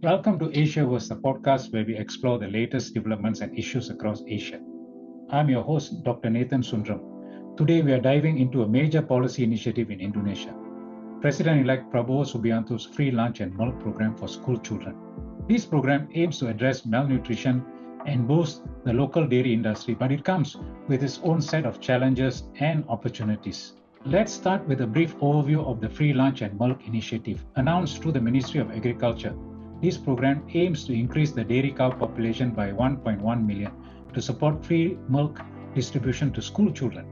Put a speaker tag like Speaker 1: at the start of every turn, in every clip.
Speaker 1: Welcome to AsiaVerse, the podcast where we explore the latest developments and issues across Asia. I'm your host, Dr. Nathan Sundram. Today, we are diving into a major policy initiative in Indonesia, President-elect Prabowo Subianto's free lunch and milk program for school children. This program aims to address malnutrition and boost the local dairy industry, but it comes with its own set of challenges and opportunities. Let's start with a brief overview of the free lunch and milk initiative announced through the Ministry of Agriculture. This program aims to increase the dairy cow population by 1.1 million to support free milk distribution to school children.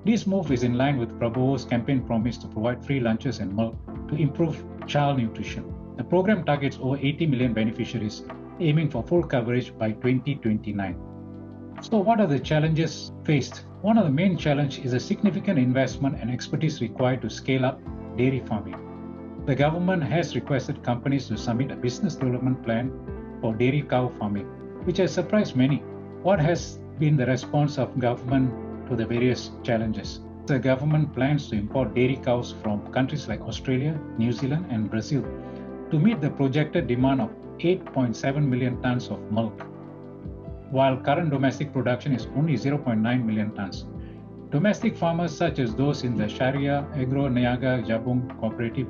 Speaker 1: This move is in line with Prabowo's campaign promise to provide free lunches and milk to improve child nutrition. The program targets over 80 million beneficiaries, aiming for full coverage by 2029. So what are the challenges faced? One of the main challenges is a significant investment and expertise required to scale up dairy farming. The government has requested companies to submit a business development plan for dairy cow farming, which has surprised many. What has been the response of government to the various challenges? The government plans to import dairy cows from countries like Australia, New Zealand, and Brazil to meet the projected demand of 8.7 million tons of milk, while current domestic production is only 0.9 million tons. Domestic farmers such as those in the Sharia Agro Niaga Jabung Cooperative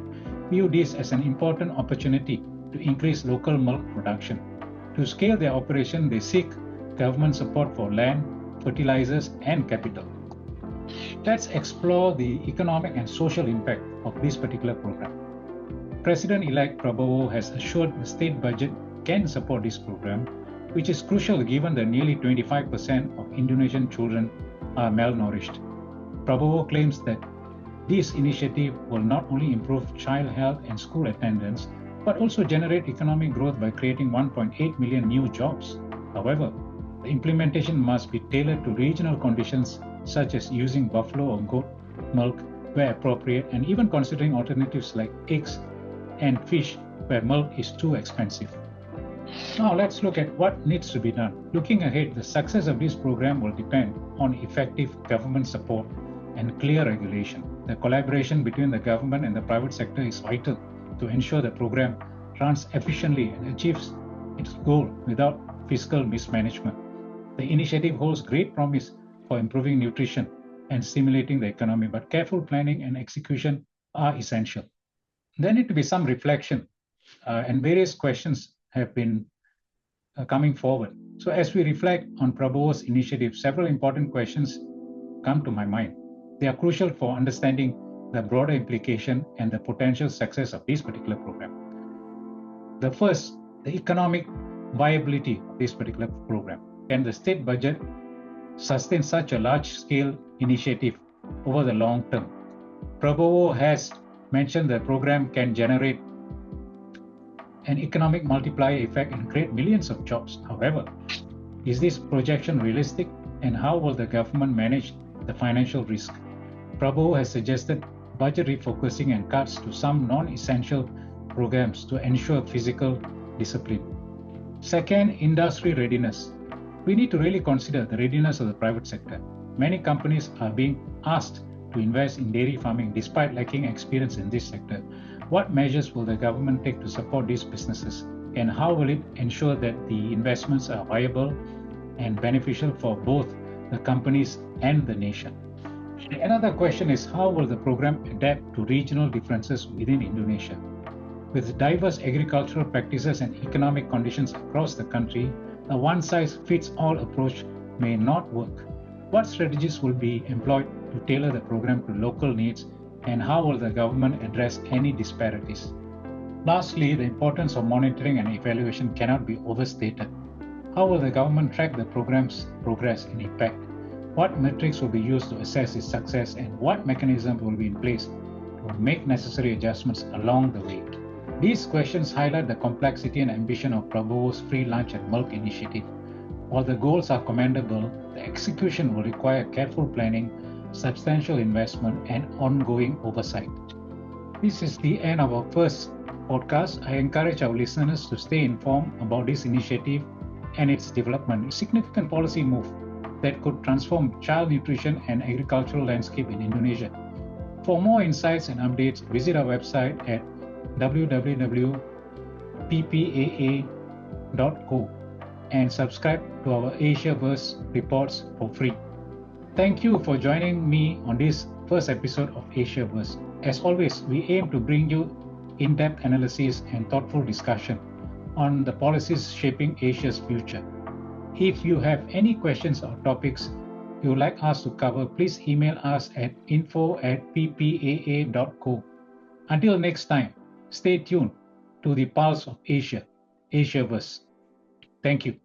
Speaker 1: view this as an important opportunity to increase local milk production. To scale their operation, they seek government support for land, fertilizers, and capital. Let's explore the economic and social impact of this particular program. President-elect Prabowo has assured the state budget can support this program, which is crucial given that nearly 25% of Indonesian children are malnourished. Prabowo claims that this initiative will not only improve child health and school attendance, but also generate economic growth by creating 1.8 million new jobs. However, the implementation must be tailored to regional conditions, such as using buffalo or goat milk where appropriate, and even considering alternatives like eggs and fish where milk is too expensive. Now let's look at what needs to be done. Looking ahead, the success of this program will depend on effective government support and clear regulation. The collaboration between the government and the private sector is vital to ensure the program runs efficiently and achieves its goal without fiscal mismanagement. The initiative holds great promise for improving nutrition and stimulating the economy, but careful planning and execution are essential. There need to be some reflection, and various questions have been coming forward. So as we reflect on Prabowo's initiative, several important questions come to my mind. They are crucial for understanding the broader implication and the potential success of this particular program. The first, the economic viability of this particular program. Can the state budget sustain such a large-scale initiative over the long term? Prabowo has mentioned the program can generate an economic multiplier effect and create millions of jobs. However, is this projection realistic, and how will the government manage the financial risk? Prabowo has suggested budget refocusing and cuts to some non-essential programs to ensure fiscal discipline. Second, industry readiness. We need to really consider the readiness of the private sector. Many companies are being asked to invest in dairy farming despite lacking experience in this sector. What measures will the government take to support these businesses, and how will it ensure that the investments are viable and beneficial for both the companies and the nation? Another question is, how will the program adapt to regional differences within Indonesia? With diverse agricultural practices and economic conditions across the country, a one-size-fits-all approach may not work. What strategies will be employed to tailor the program to local needs, and how will the government address any disparities? Lastly, the importance of monitoring and evaluation cannot be overstated. How will the government track the program's progress and impact? What metrics will be used to assess its success, and what mechanisms will be in place to make necessary adjustments along the way? These questions highlight the complexity and ambition of Prabowo's free lunch and milk initiative. While the goals are commendable, the execution will require careful planning, substantial investment, and ongoing oversight. This is the end of our first podcast. I encourage our listeners to stay informed about this initiative and its development. A significant policy move that could transform child nutrition and agricultural landscape in Indonesia. For more insights and updates, visit our website at www PublicPolicy.co and subscribe to our AsiaVerse reports for free. Thank you for joining me on this first episode of AsiaVerse. As always, we aim to bring you in-depth analysis and thoughtful discussion on the policies shaping Asia's future. If you have any questions or topics you would like us to cover, please email us at info@ppaa.co. Until next time, stay tuned to the pulse of Asia, AsiaVerse. Thank you.